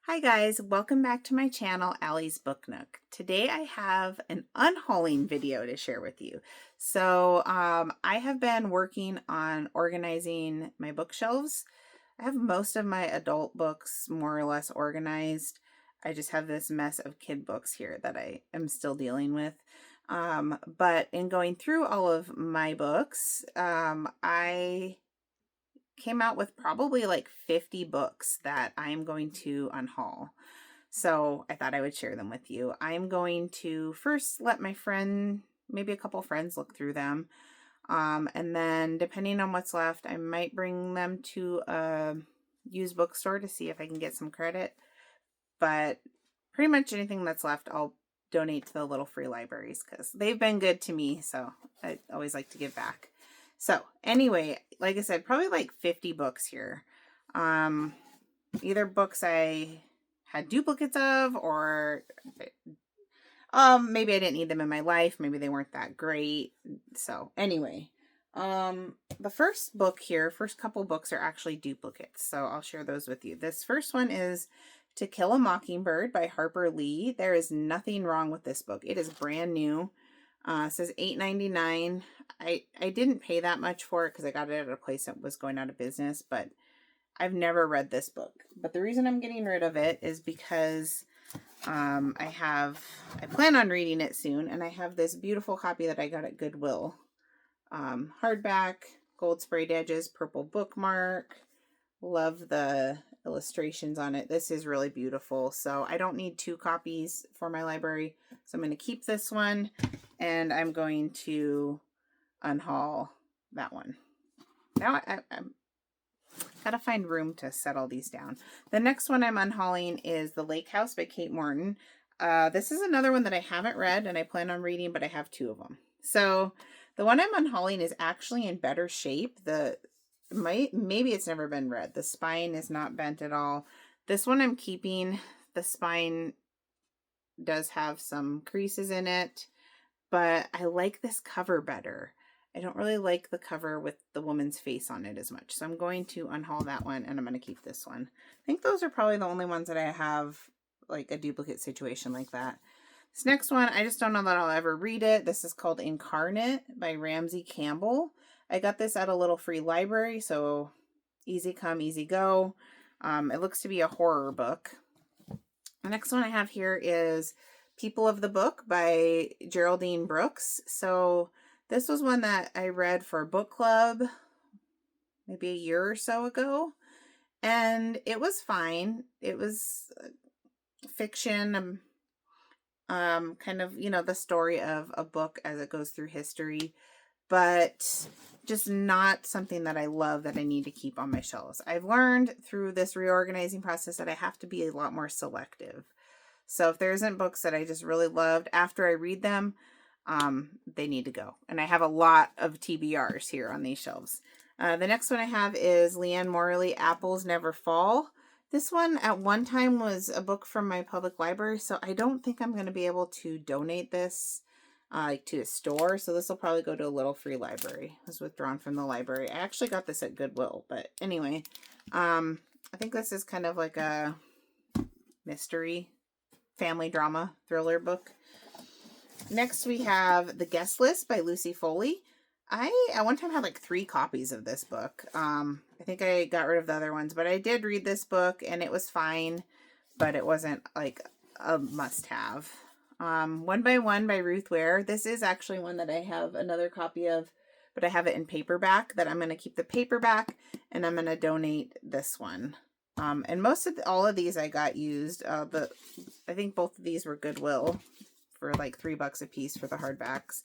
Hi guys, welcome back to my channel, Allie's Book Nook. Today I have an unhauling video to share with you. I have been working on organizing my bookshelves. I have most of my adult books more or less organized. I just have this mess of kid books here that I am still dealing with. But in going through all of my books, I came out with probably like 50 books that I'm going to unhaul. So I thought I would share them with you. I'm going to first let my friend, maybe a couple friends, look through them. And then depending on what's left, I might bring them to a used bookstore to see if I can get some credit. But pretty much anything that's left, I'll donate to the little free libraries because they've been good to me. So I always like to give back. So anyway, like I said, probably like 50 books here. Either books I had duplicates of, or maybe I didn't need them in my life. Maybe they weren't that great. So anyway, the first book here, first couple books are actually duplicates. So I'll share those with you. This first one is To Kill a Mockingbird by Harper Lee. There is nothing wrong with this book. It is brand new. It says $8.99. I didn't pay that much for it because I got it at a place that was going out of business, but I've never read this book. But the reason I'm getting rid of it is because I plan on reading it soon, and I have this beautiful copy that I got at Goodwill. Hardback, gold sprayed edges, purple bookmark. Love the illustrations on it. This is really beautiful. So I don't need two copies for my library. So I'm going to keep this one, and I'm going to unhaul that one. Now I'm gotta find room to settle these down. The next one I'm unhauling is The Lake House by Kate Morton. This is another one that I haven't read and I plan on reading, but I have two of them. So the one I'm unhauling is actually in better shape. Maybe it's never been read. The spine is not bent at all. This one I'm keeping. The spine does have some creases in it, but I like this cover better. I don't really like the cover with the woman's face on it as much. So I'm going to unhaul that one, and I'm going to keep this one. I think those are probably the only ones that I have like a duplicate situation like that. This next one, I just don't know that I'll ever read it. This is called Incarnate by Ramsey Campbell. I got this at a little free library, so easy come, easy go. It looks to be a horror book. The next one I have here is People of the Book by Geraldine Brooks. So this was one that I read for book club maybe a year or so ago, and it was fine. It was fiction, kind of, the story of a book as it goes through history, but just not something that I love that I need to keep on my shelves. I've learned through this reorganizing process that I have to be a lot more selective. So if there isn't books that I just really loved after I read them, they need to go. And I have a lot of TBRs here on these shelves. The next one I have is Leanne Morley, Apples Never Fall. This one at one time was a book from my public library, so I don't think I'm going to be able to donate this to a store. So this will probably go to a little free library. It was withdrawn from the library. I actually got this at Goodwill, but anyway, I think this is kind of like a mystery, family drama, thriller book. Next we have The Guest List by Lucy Foley. I at one time had like 3 copies of this book. I think I got rid of the other ones, but I did read this book and it was fine, but it wasn't like a must-have. One by One by Ruth Ware. This is actually one that I have another copy of, but I have it in paperback, that I'm going to keep the paperback, and I'm going to donate this one. And all of these I got used. I think both of these were Goodwill for like $3 a piece for the hardbacks.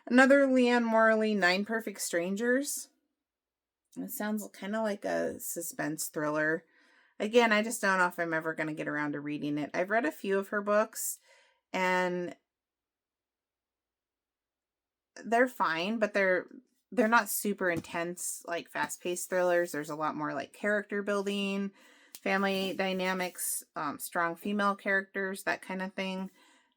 Another Leanne Morley, 9 Perfect Strangers. It sounds kind of like a suspense thriller. Again, I just don't know if I'm ever going to get around to reading it. I've read a few of her books, and they're fine, but they're not super intense, like fast-paced thrillers. There's a lot more like character building, family dynamics, strong female characters, that kind of thing.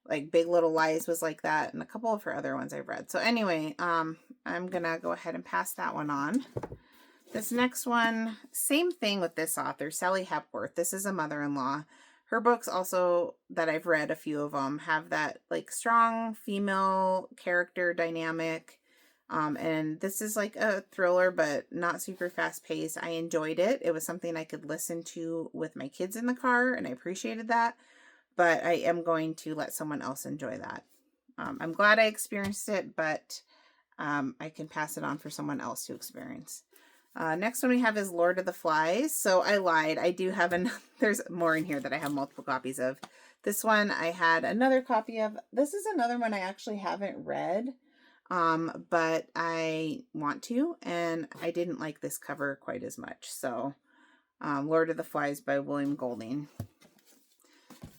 Like Big Little Lies was like that, and a couple of her other ones I've read. So anyway, I'm gonna go ahead and pass that one on. This next one, same thing with this author, Sally Hepworth. This is a mother-in-law. her books also that I've read, a few of them, have that like strong female character dynamic. And this is like a thriller, but not super fast paced. I enjoyed it. It was something I could listen to with my kids in the car, and I appreciated that. But I am going to let someone else enjoy that. I'm glad I experienced it, but I can pass it on for someone else to experience. Next one we have is Lord of the Flies. So I lied. I do have there's more in here that I have multiple copies of. This one I had another copy of. This is another one I actually haven't read. But I want to, and I didn't like this cover quite as much. So, Lord of the Flies by William Golding.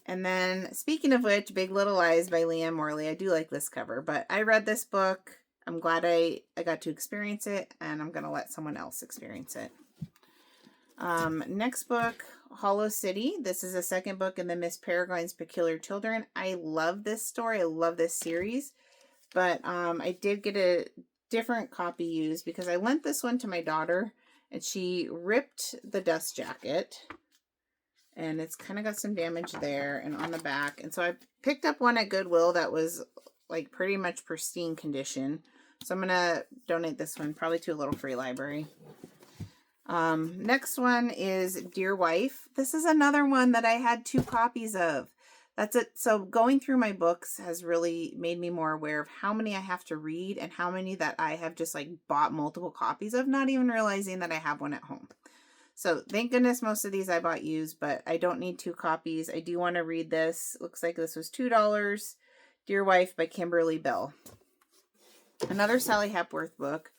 And then, speaking of which, Big Little Lies by Leanne Morley. I do like this cover, but I read this book. I'm glad I got to experience it, and I'm going to let someone else experience it. Next book, Hollow City. This is the second book in the Miss Peregrine's Peculiar Children. I love this story. I love this series. But I did get a different copy used because I lent this one to my daughter and she ripped the dust jacket. And it's kind of got some damage there and on the back. And so I picked up one at Goodwill that was like pretty much pristine condition. So I'm going to donate this one probably to a little free library. Next one is Dear Wife. This is another one that I had 2 copies of. That's it. So going through my books has really made me more aware of how many I have to read and how many that I have just like bought multiple copies of, not even realizing that I have one at home. So thank goodness most of these I bought used, but I don't need 2 copies. I do want to read this. Looks like this was $2. Dear Wife by Kimberly Bell. Another Sally Hepworth book.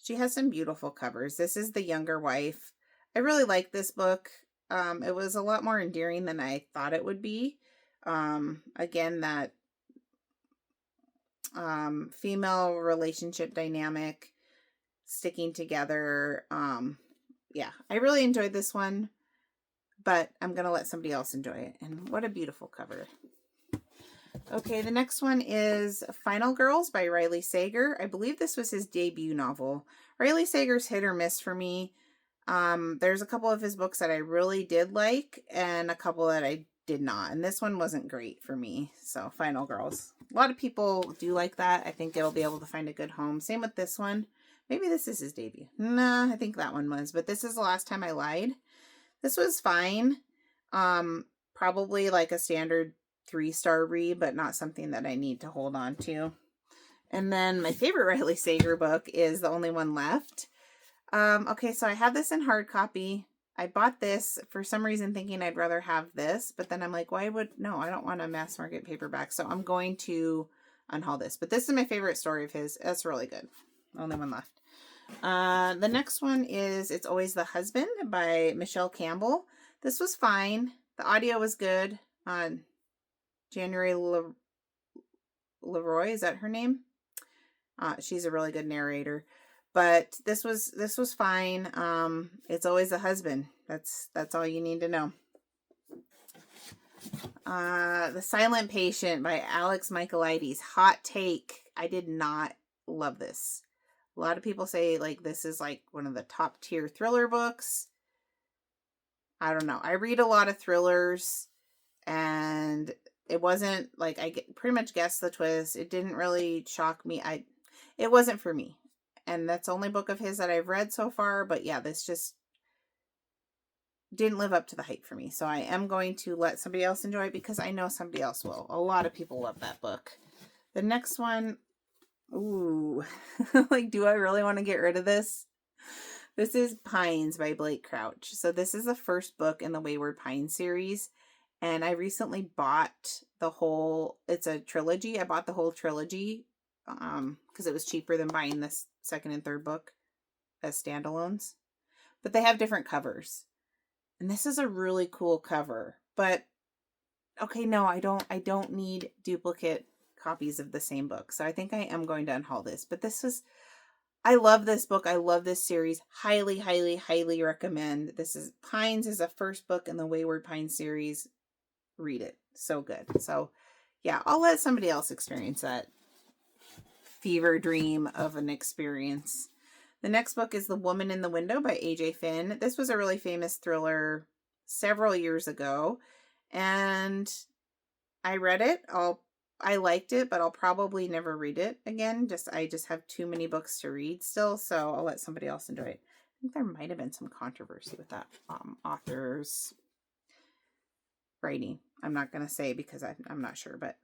She has some beautiful covers. This is The Younger Wife. I really like this book. It was a lot more endearing than I thought it would be. Again, that female relationship dynamic, sticking together. Yeah, I really enjoyed this one, but I'm going to let somebody else enjoy it. And what a beautiful cover. Okay, the next one is Final Girls by Riley Sager. I believe this was his debut novel. Riley Sager's hit or miss for me. There's a couple of his books that I really did like and a couple that I did not. And this one wasn't great for me. So Final Girls. A lot of people do like that. I think it'll be able to find a good home. Same with this one. Maybe this is his debut. Nah, I think that one was. But this is The Last Time I Lied. This was fine. Probably like a standard 3-star read, but not something that I need to hold on to. And then my favorite Riley Sager book is The Only One Left. Okay, so I have this in hard copy. I bought this for some reason thinking I'd rather have this, but then I'm like, no, I don't want a mass market paperback. So I'm going to unhaul this. But this is my favorite story of his. That's really good. Only One Left. The next one is It's Always the Husband by Michelle Campbell. This was fine. The audio was good. January Leroy, is that her name? She's a really good narrator. But this was fine. It's Always the Husband. That's all you need to know. The Silent Patient by Alex Michaelides. Hot take. I did not love this. A lot of people say like this is like one of the top tier thriller books. I don't know. I read a lot of thrillers and it wasn't like pretty much guessed the twist. It didn't really shock me. It wasn't for me. And that's the only book of his that I've read so far. But yeah, this just didn't live up to the hype for me. So I am going to let somebody else enjoy it because I know somebody else will. A lot of people love that book. The next one, ooh, like, do I really want to get rid of this? This is Pines by Blake Crouch. So this is the first book in the Wayward Pines series. And I recently bought it's a trilogy. I bought the whole trilogy because it was cheaper than buying this second and third book as standalones. But they have different covers. And this is a really cool cover. But okay, no, I don't need duplicate copies of the same book. So I think I am going to unhaul this. But I love this book. I love this series. Highly, highly, highly recommend. Pines is the first book in the Wayward Pines series. Read it. So good. So yeah, I'll let somebody else experience that fever dream of an experience. The next book is The Woman in the Window by A.J. Finn. This was a really famous thriller several years ago. and I read it. I liked it, but I'll probably never read it again. I just have too many books to read still, so I'll let somebody else enjoy it. I think there might have been some controversy with that author's writing. I'm not going to say because I'm not sure, but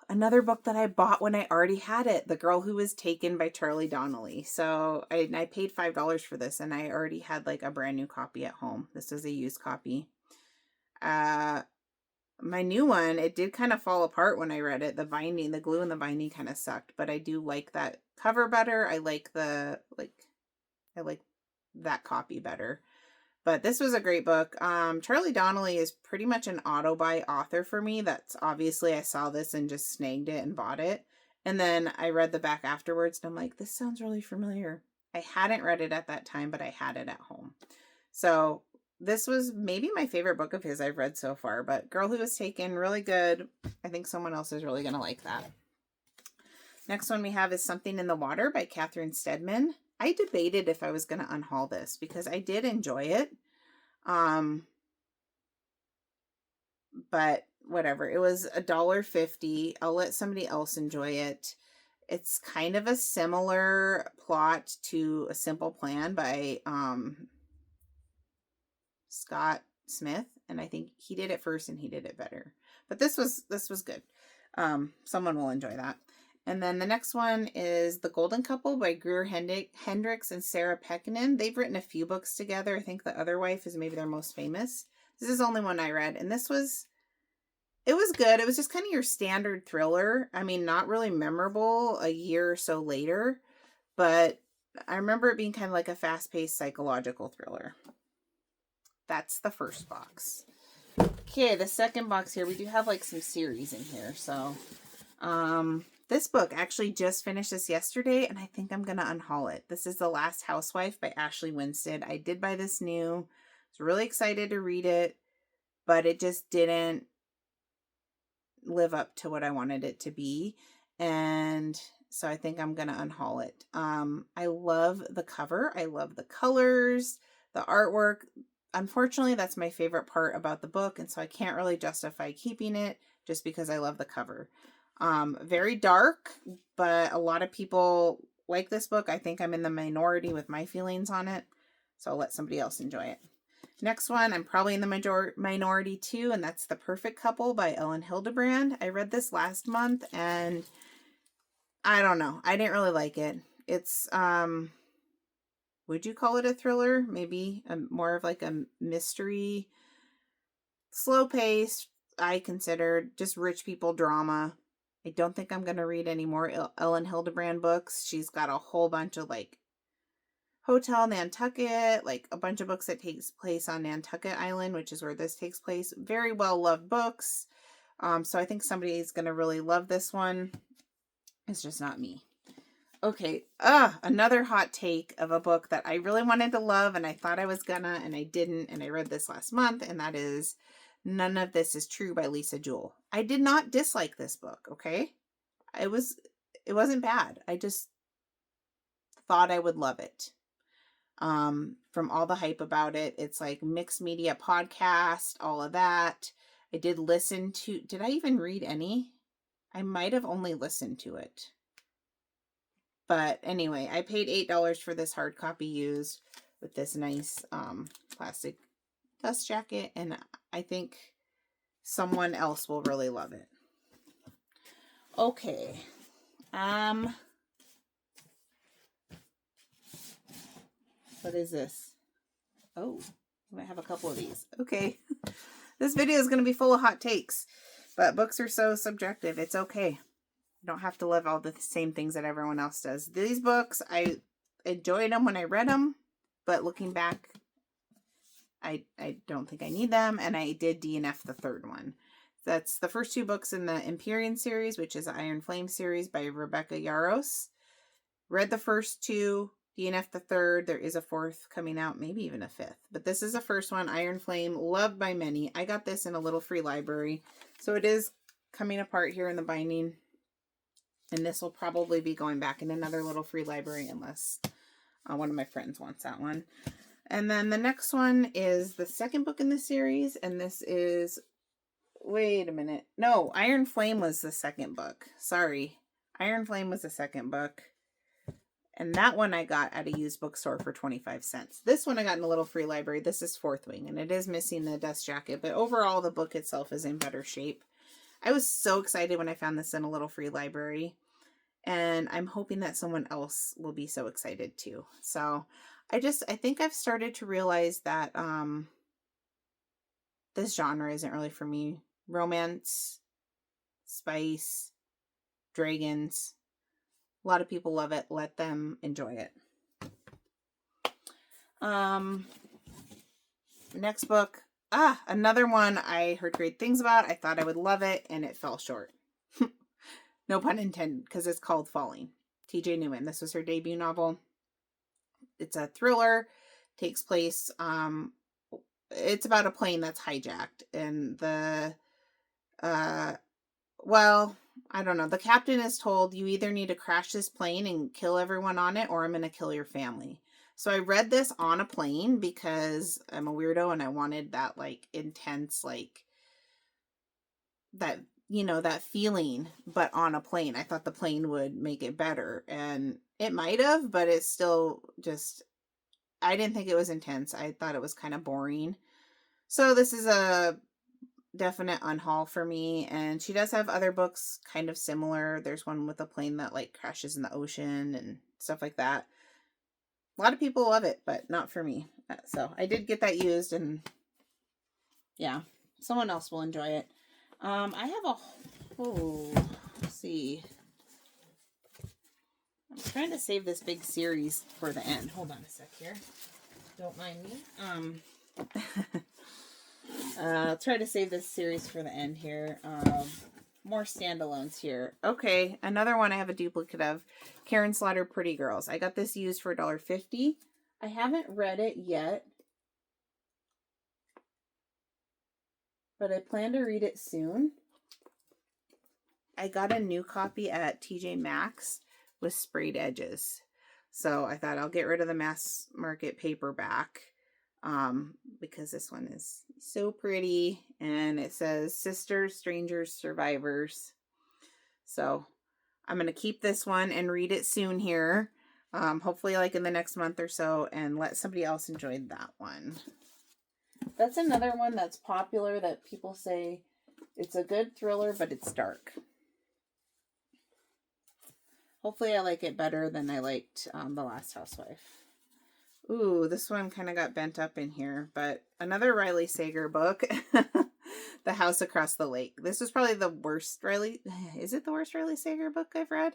another book that I bought when I already had it, The Girl Who Was Taken by Charlie Donnelly. So I paid $5 for this, and I already had like a brand new copy at home. This is a used copy. My new one, it did kind of fall apart when I read it. The binding, the glue and the binding kind of sucked, but I do like that cover better. I like that copy better. But this was a great book. Charlie Donnelly is pretty much an auto-buy author for me. That's obviously I saw this and just snagged it and bought it. And then I read the back afterwards and I'm like, this sounds really familiar. I hadn't read it at that time, but I had it at home. So this was maybe my favorite book of his I've read so far. But Girl Who Was Taken, really good. I think someone else is really going to like that. Next one we have is Something in the Water by Catherine Steadman. I debated if I was going to unhaul this because I did enjoy it. But whatever. It was $1.50. I'll let somebody else enjoy it. It's kind of a similar plot to A Simple Plan by Scott Smith, and I think he did it first and he did it better. But this was good. Someone will enjoy that. And then the next one is The Golden Couple by Greer Hendricks and Sarah Pekkanen. They've written a few books together. I think The Other Wife is maybe their most famous. This is the only one I read, and it was good. It was just kind of your standard thriller. I mean, not really memorable a year or so later, but I remember it being kind of like a fast-paced psychological thriller. That's the first box. Okay, the second box here, we do have like some series in here. So, this book actually just finished this yesterday, and I think I'm going to unhaul it. This is The Last Housewife by Ashley Winstead. I did buy this new. I was really excited to read it, but it just didn't live up to what I wanted it to be. And so I think I'm going to unhaul it. I love the cover. I love the colors, the artwork. Unfortunately, that's my favorite part about the book, and so I can't really justify keeping it just because I love the cover. Very dark, but a lot of people like this book. I think I'm in the minority with my feelings on it, so I'll let somebody else enjoy it. Next one, I'm probably in the minority too, and that's The Perfect Couple by Ellen Hildebrand. I read this last month, and I don't know. I didn't really like it. It's, would you call it a thriller? Maybe more of like a mystery, slow paced, I considered just rich people drama. I don't think I'm going to read any more Ellen Hildebrand books. She's got a whole bunch of like Hotel Nantucket, like a bunch of books that takes place on Nantucket Island, which is where this takes place. Very well loved books. So I think somebody's going to really love this one. It's just not me. Okay, another hot take of a book that I really wanted to love and I thought I was gonna and I didn't, and I read this last month, and that is None of This Is True by Lisa Jewell. I did not dislike this book, okay? It wasn't bad. I just thought I would love it. From all the hype about it, it's like mixed media podcast, all of that. I did I even read any? I might have only listened to it. But anyway, I paid $8 for this hard copy used with this nice plastic dust jacket, and I think someone else will really love it. Okay. What is this? Oh, I might have a couple of these. Okay. This video is going to be full of hot takes, but books are so subjective. It's okay. You don't have to love all the same things that everyone else does. These books, I enjoyed them when I read them, but looking back, I don't think I need them, and I did DNF the third one. That's the first two books in the Empyrean series, which is the Iron Flame series by Rebecca Yarros. Read the first two, DNF the third. There is a fourth coming out, maybe even a fifth. But this is the first one, Iron Flame, loved by many. I got this in a little free library, so it is coming apart here in the binding. And this will probably be going back in another little free library unless one of my friends wants that one. And then the next one is the second book in the series, and this is, wait a minute. No, Iron Flame was the second book. Sorry. Iron Flame was the second book. And that one I got at a used bookstore for 25 cents. This one I got in a little free library. This is Fourth Wing, and it is missing the dust jacket, but overall the book itself is in better shape. I was so excited when I found this in a little free library, and I'm hoping that someone else will be so excited too. So I think I've started to realize that this genre isn't really for me. Romance, spice, dragons. A lot of people love it. Let them enjoy it. Next book. Another one I heard great things about. I thought I would love it, and it fell short. No pun intended, because it's called Falling. T.J. Newman. This was her debut novel. It's a thriller. Takes place, it's about a plane that's hijacked, and well, I don't know. The captain is told, you either need to crash this plane and kill everyone on it, or I'm going to kill your family. So I read this on a plane because I'm a weirdo and I wanted that like intense, like that, that feeling, but on a plane. I thought the plane would make it better, and it might have, but it's still just, I didn't think it was intense. I thought it was kind of boring. So this is a definite unhaul for me, and she does have other books kind of similar. There's one with a plane that like crashes in the ocean and stuff like that. A lot of people love it, but not for me. So I did get that used, and yeah, someone else will enjoy it. I have let's see. I'm trying to save this big series for the end. Hold on a sec here. Don't mind me. I'll try to save this series for the end here. More standalones here. Okay, another one I have a duplicate of. Karen Slaughter, Pretty Girls. I got this used for $1.50. I haven't read it yet, but I plan to read it soon. I got a new copy at TJ Maxx with sprayed edges. So I thought I'll get rid of the mass market paperback. Because this one is so pretty, and it says Sisters, Strangers, Survivors. So I'm going to keep this one and read it soon here. Hopefully like in the next month or so, and let somebody else enjoy that one. That's another one that's popular that people say it's a good thriller, but it's dark. Hopefully I like it better than I liked The Last Housewife. Ooh, this one kind of got bent up in here, but another Riley Sager book, The House Across the Lake. This was probably the worst is it the worst Riley Sager book I've read?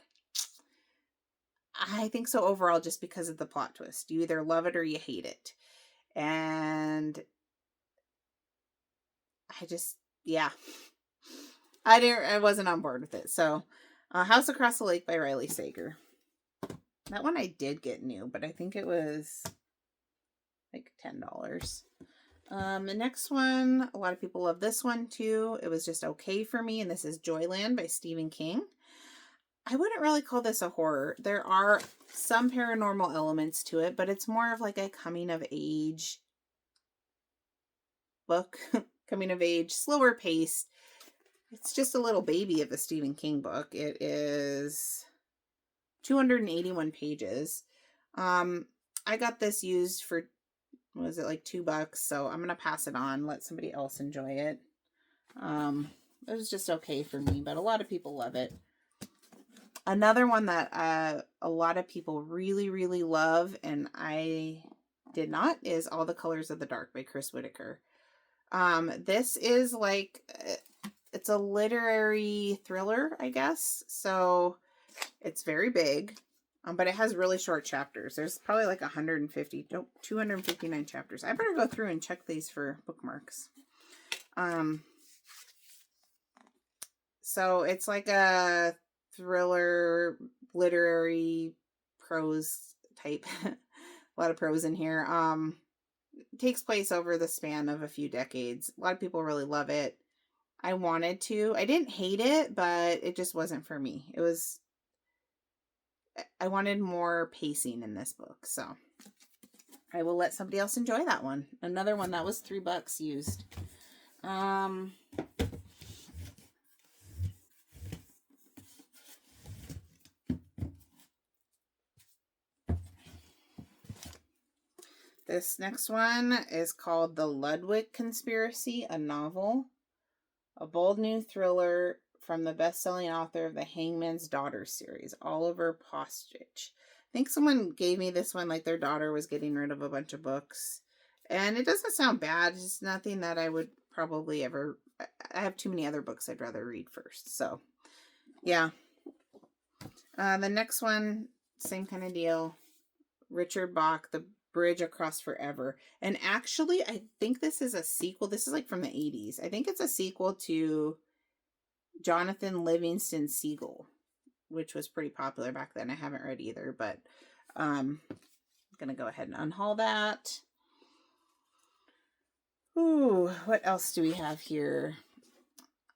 I think so overall, just because of the plot twist. You either love it or you hate it. And I wasn't on board with it. So, House Across the Lake by Riley Sager. That one I did get new, but I think it was like $10. The next one, a lot of people love this one too. It was just okay for me, and this is Joyland by Stephen King. I wouldn't really call this a horror. There are some paranormal elements to it, but it's more of like a coming of age book. Coming of age, slower paced. It's just a little baby of a Stephen King book. It is 281 pages. I got this used for, was it like $2? So I'm going to pass it on, let somebody else enjoy it. It was just okay for me, but a lot of people love it. Another one that a lot of people really, really love, and I did not, is All the Colors of the Dark by Chris Whitaker. This is like, it's a literary thriller, I guess. So it's very big, but it has really short chapters. There's probably like 259 chapters. I better go through and check these for bookmarks. So it's like a thriller, literary prose type. A lot of prose in here. It takes place over the span of a few decades. A lot of people really love it. I wanted to. I didn't hate it, but it just wasn't for me. I wanted more pacing in this book, so I will let somebody else enjoy that one. Another one that was $3 used. This next one is called The Ludwig Conspiracy, a novel. A bold new thriller from the best-selling author of the Hangman's Daughter series, Oliver Postich. I think someone gave me this one, like their daughter was getting rid of a bunch of books. And it doesn't sound bad. It's just nothing that I would probably ever... I have too many other books I'd rather read first. So, yeah. The next one, same kind of deal. Richard Bach, The Bridge Across Forever. And actually, I think this is a sequel. This is like from the 80s. I think it's a sequel to Jonathan Livingston Seagull, which was pretty popular back then. I haven't read either, but I'm going to go ahead and unhaul that. Ooh, what else do we have here?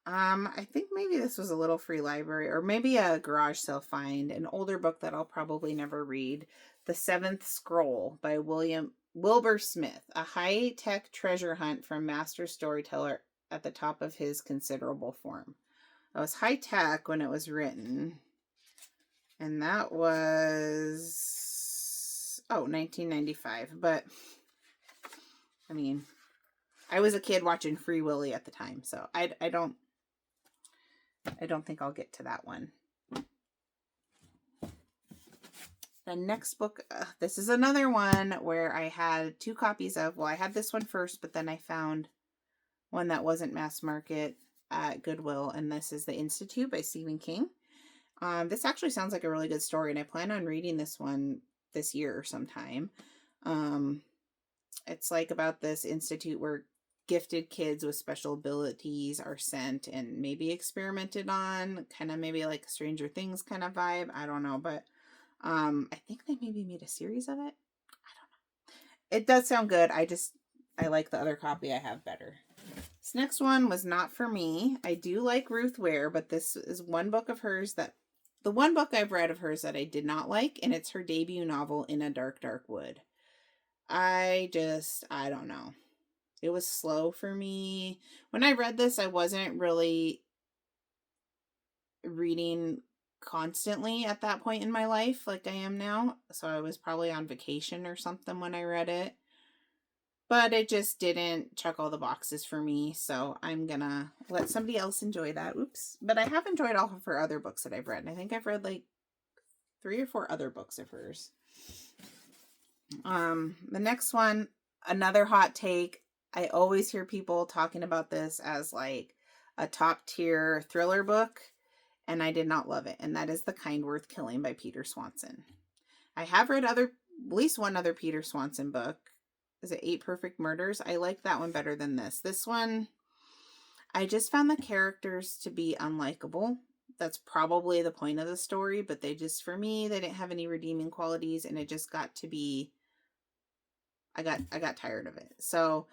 I think maybe this was a little free library, or maybe a garage sale find, an older book that I'll probably never read. The Seventh Scroll by Wilbur Smith, a high-tech treasure hunt from master storyteller at the top of his considerable form. It was high-tech when it was written, and that was, 1995, but, I mean, I was a kid watching Free Willy at the time, so I don't think I'll get to that one. The next book, this is another one where I had 2 copies of. Well, I had this one first, but then I found one that wasn't mass market at Goodwill, and this is The Institute by Stephen King. This actually sounds like a really good story, and I plan on reading this one this year or sometime. It's like about this institute where gifted kids with special abilities are sent and maybe experimented on, kind of maybe like Stranger Things kind of vibe. I don't know, but I think they maybe made a series of it. I don't know. It does sound good. I like the other copy I have better. This next one was not for me. I do like Ruth Ware, but this is one book of hers the one book I've read of hers that I did not like, and it's her debut novel, In a Dark, Dark Wood. I don't know. It was slow for me. When I read this, I wasn't really reading constantly at that point in my life like I am now. So I was probably on vacation or something when I read it. But it just didn't check all the boxes for me. So I'm going to let somebody else enjoy that. Oops. But I have enjoyed all of her other books that I've read. And I think I've read like 3 or 4 other books of hers. The next one, another hot take. I always hear people talking about this as like a top tier thriller book, and I did not love it. And that is The Kind Worth Killing by Peter Swanson. I have read at least one other Peter Swanson book. Is it 8 Perfect Murders? I like that one better than this. This one, I just found the characters to be unlikable. That's probably the point of the story, but for me, they didn't have any redeeming qualities, and it just got to be, I got tired of it. So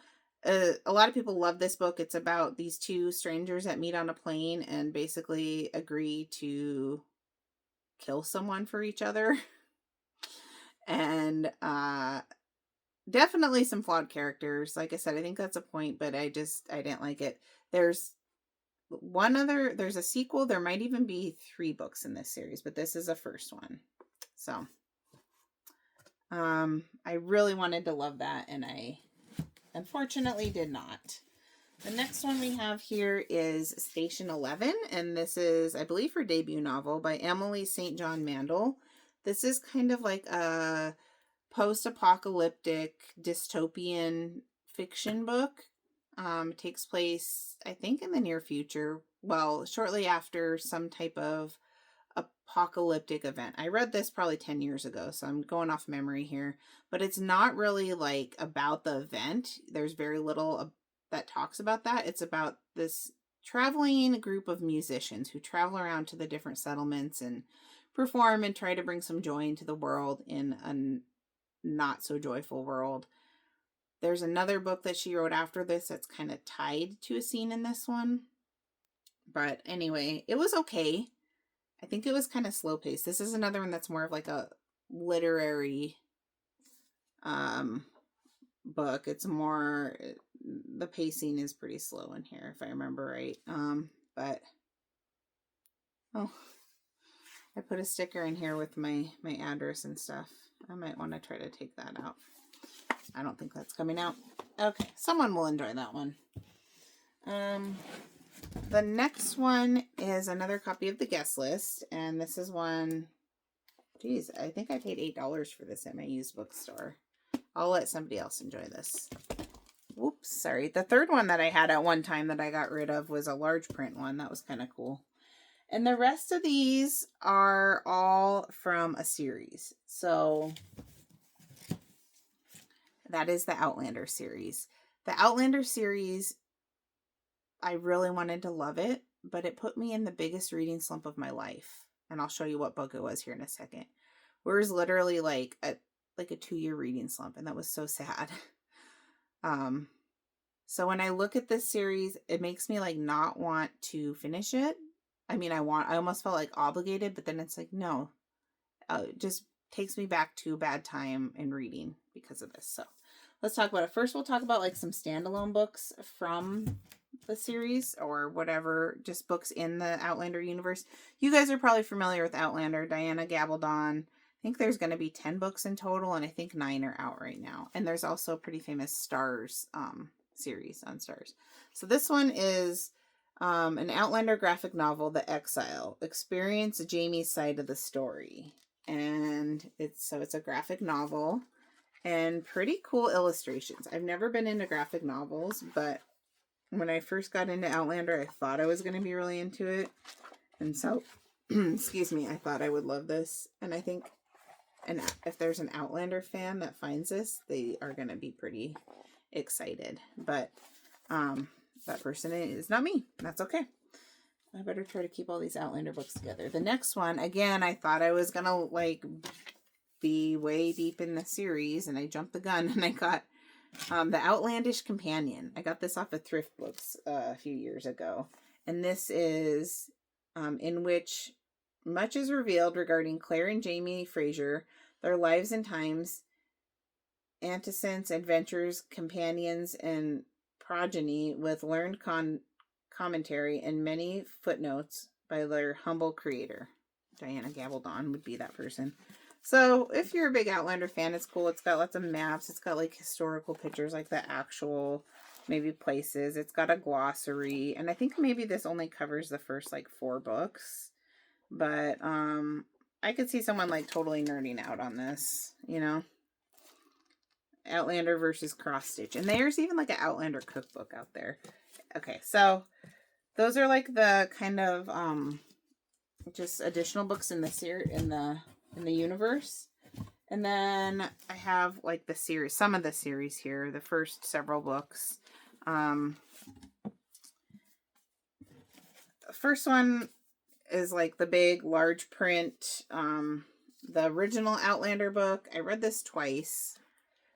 a lot of people love this book. It's about these 2 strangers that meet on a plane and basically agree to kill someone for each other. And definitely some flawed characters. Like I said, I think that's a point, but I didn't like it. There's a sequel. There might even be 3 books in this series, but this is the first one. So I really wanted to love that, and I unfortunately did not. The next one we have here is Station 11, and this is, I believe, her debut novel by Emily St. John Mandel. This is kind of like a post-apocalyptic dystopian fiction book. It takes place, I think, in the near future. Well, shortly after some type of apocalyptic event. I read this probably 10 years ago, so I'm going off memory here. But it's not really like about the event. There's very little that talks about that. It's about this traveling group of musicians who travel around to the different settlements and perform and try to bring some joy into the world in a not so joyful world. There's another book that she wrote after this that's kind of tied to a scene in this one. But anyway, it was okay. I think it was kind of slow paced. This is another one that's more of like a literary book. It's more, the pacing is pretty slow in here, if I remember right. But, oh, I put a sticker in here with my address and stuff. I might want to try to take that out. I don't think that's coming out. Okay, someone will enjoy that one. The next one is another copy of the guest list, and this is one, geez, I think I paid $8 for this at my used bookstore. I'll let somebody else enjoy this. Whoops, sorry. The third one that I had at one time that I got rid of was a large print one. That was kind of cool. And the rest of these are all from a series. So that is the Outlander series. The Outlander series, I really wanted to love it, but it put me in the biggest reading slump of my life. And I'll show you what book it was here in a second. Where it was literally like a 2-year reading slump, and that was so sad. So when I look at this series, it makes me like not want to finish it. I mean, I almost felt like obligated, but then it's like, no, it just takes me back to a bad time in reading because of this. So let's talk about it. First, we'll talk about like some standalone books from the series or whatever, just books in the Outlander universe. You guys are probably familiar with Outlander, Diana Gabaldon. I think there's going to be 10 books in total, and I think 9 are out right now. And there's also a pretty famous Stars series on Stars. So this one is an Outlander graphic novel, The Exile. Experience Jamie's side of the story. And it's a graphic novel and pretty cool illustrations. I've never been into graphic novels, but when I first got into Outlander, I thought I was going to be really into it. And so, excuse me, I thought I would love this. And I think if there's an Outlander fan that finds this, they are going to be pretty excited. But that person is not me. That's okay. I better try to keep all these Outlander books together. The next one, again, I thought I was going to like be way deep in the series, and I jumped the gun and I got The Outlandish Companion. I got this off of Thrift Books a few years ago. And this is in which much is revealed regarding Claire and Jamie Fraser, their lives and times, antecedents, adventures, companions, and progeny, with learned commentary and many footnotes by their humble creator. Diana Gabaldon would be that person. So if you're a big Outlander fan, it's cool. It's got lots of maps. It's got like historical pictures, like the actual maybe places. It's got a glossary. And I think maybe this only covers the first like 4 books. But I could see someone like totally nerding out on this, you know. Outlander versus Cross Stitch. And there's even like an Outlander cookbook out there. Okay, so those are like the kind of just additional books in the universe. And then I have like the series, some of the series here, the first several books. The first one is like the big large print, the original Outlander book. I read this twice.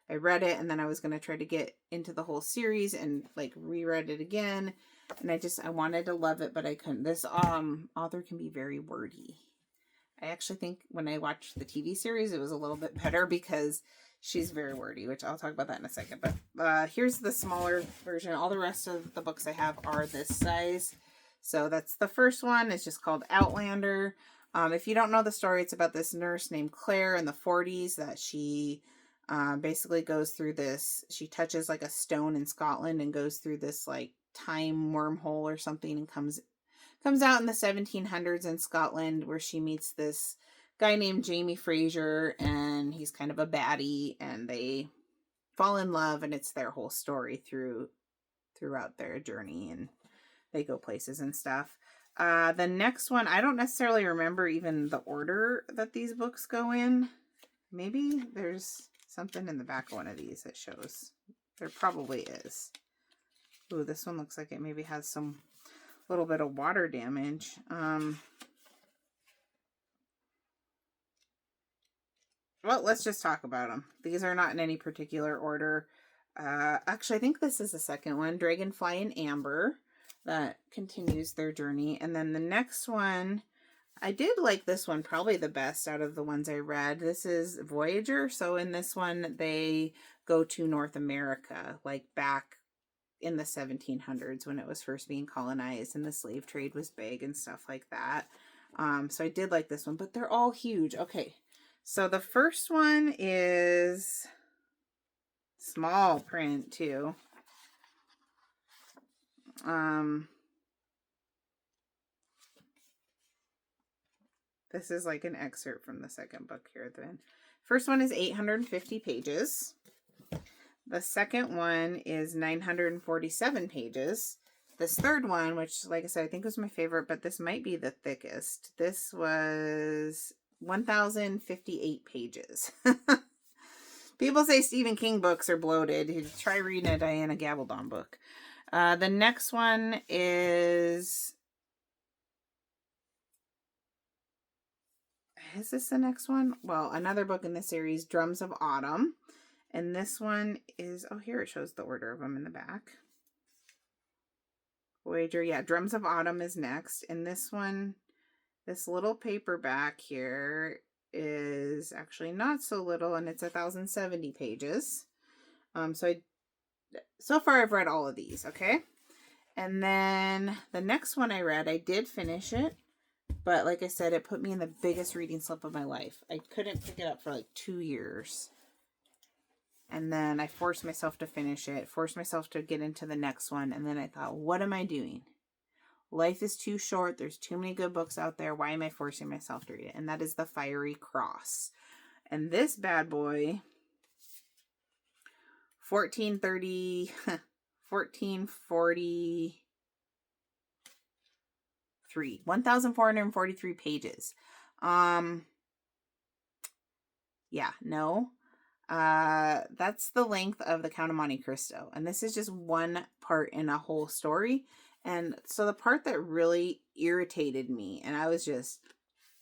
I read it and then I was going to try to get into the whole series and like reread it again. And I wanted to love it, but I couldn't. This author can be very wordy. I actually think when I watched the TV series, it was a little bit better because she's very wordy, which I'll talk about that in a second. But here's the smaller version. All the rest of the books I have are this size. So that's the first one. It's just called Outlander. If you don't know the story, it's about this nurse named Claire in the 40s that she basically goes through this. She touches like a stone in Scotland and goes through this like time wormhole or something and comes out in the 1700s in Scotland, where she meets this guy named Jamie Fraser, and he's kind of a baddie, and they fall in love, and it's their whole story throughout their journey, and they go places and stuff. The next one, I don't necessarily remember even the order that these books go in. Maybe there's something in the back of one of these that shows. There probably is. Ooh, this one looks like it maybe has some little bit of water damage. Well, let's just talk about them. These are not in any particular order. Actually, I think this is the second one, Dragonfly and Amber, that continues their journey. And then the next one I did like this one probably the best out of the ones I read. This is Voyager. So in this one, they go to North America, like back in the 1700s when it was first being colonized and the slave trade was big and stuff like that. So I did like this one, but they're all huge. Okay. So the first one is small print too. This is like an excerpt from the second book here. The first one is 850 pages. The second one is 947 pages. This third one, which, like I said, I think was my favorite, but this might be the thickest. This was 1,058 pages. People say Stephen King books are bloated. Try reading a Diana Gabaldon book. The next one is this the next one? Well, another book in the series, Drums of Autumn. And this one is, oh, here it shows the order of them in the back. Voyager, yeah, Drums of Autumn is next. And this one, this little paperback here is actually not so little, and it's 1,070 pages. So far I've read all of these, okay? And then the next one I read, I did finish it. But like I said, it put me in the biggest reading slip of my life. I couldn't pick it up for like 2 years. And then I forced myself to finish it, forced myself to get into the next one. And then I thought, what am I doing? Life is too short. There's too many good books out there. Why am I forcing myself to read it? And that is The Fiery Cross. And this bad boy, 1,443 pages. Yeah, no. That's the length of The Count of Monte Cristo. And this is just one part in a whole story. And so the part that really irritated me, and I was just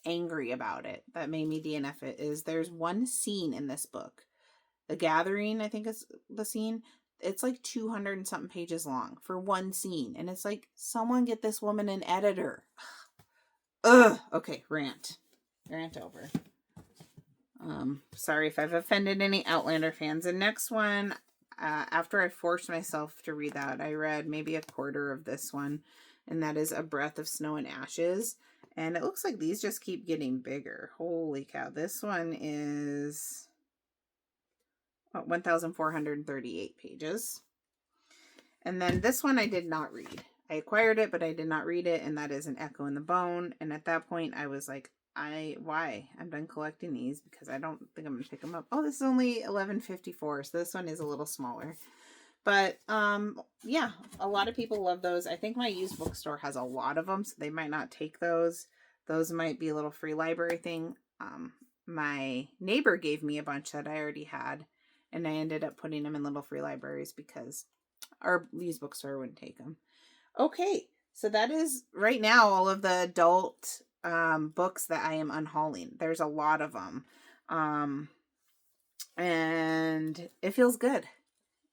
angry about it, that made me DNF it, is there's one scene in this book. The Gathering, I think is the scene. It's like 200 and something pages long for one scene. And it's like, someone get this woman an editor. Ugh. Okay, rant over. Sorry if I've offended any Outlander fans. The next one, after I forced myself to read that, I read maybe a quarter of this one, and that is A Breath of Snow and Ashes. And it looks like these just keep getting bigger. Holy cow. This one is 1,438 pages. And then this one I did not read. I acquired it, but I did not read it, and that is An Echo in the Bone. And at that point, I was like, why? I'm done collecting these because I don't think I'm going to pick them up. Oh, this is only 1154, so this one is a little smaller. But, yeah, a lot of people love those. I think my used bookstore has a lot of them, so they might not take those. Those might be a little free library thing. My neighbor gave me a bunch that I already had, and I ended up putting them in little free libraries because our used bookstore wouldn't take them. Okay, so that is right now all of the adult books that I am unhauling. There's a lot of them. And it feels good.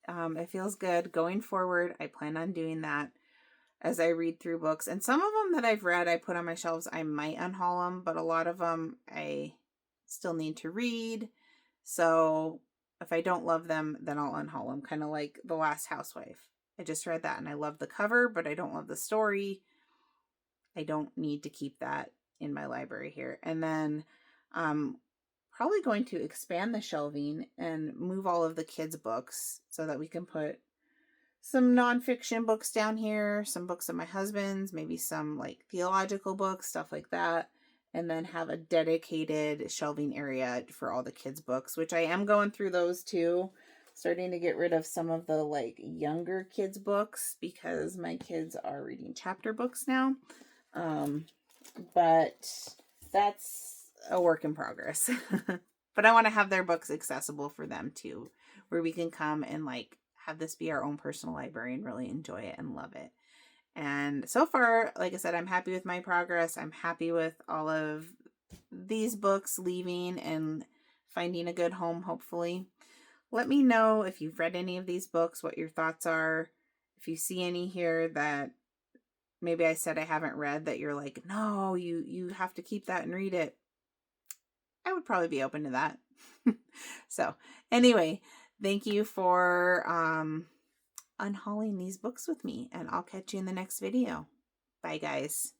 It feels good. Going forward, I plan on doing that as I read through books. And some of them that I've read, I put on my shelves. I might unhaul them, but a lot of them I still need to read. So if I don't love them, then I'll unhaul them. Kind of like The Last Housewife. I just read that and I love the cover, but I don't love the story. I don't need to keep that in my library here. And then probably going to expand the shelving and move all of the kids' books so that we can put some nonfiction books down here, some books of my husband's, maybe some like theological books, stuff like that. And then have a dedicated shelving area for all the kids' books, which I am going through those too. Starting to get rid of some of the like younger kids' books because my kids are reading chapter books now. But that's a work in progress. But I want to have their books accessible for them too, where we can come and like have this be our own personal library and really enjoy it and love it. And so far, like I said, I'm happy with my progress. I'm happy with all of these books leaving and finding a good home, hopefully. Let me know if you've read any of these books, what your thoughts are. If you see any here that maybe I said I haven't read that you're like, no, you have to keep that and read it, I would probably be open to that. So anyway, thank you for unhauling these books with me, and I'll catch you in the next video. Bye, guys.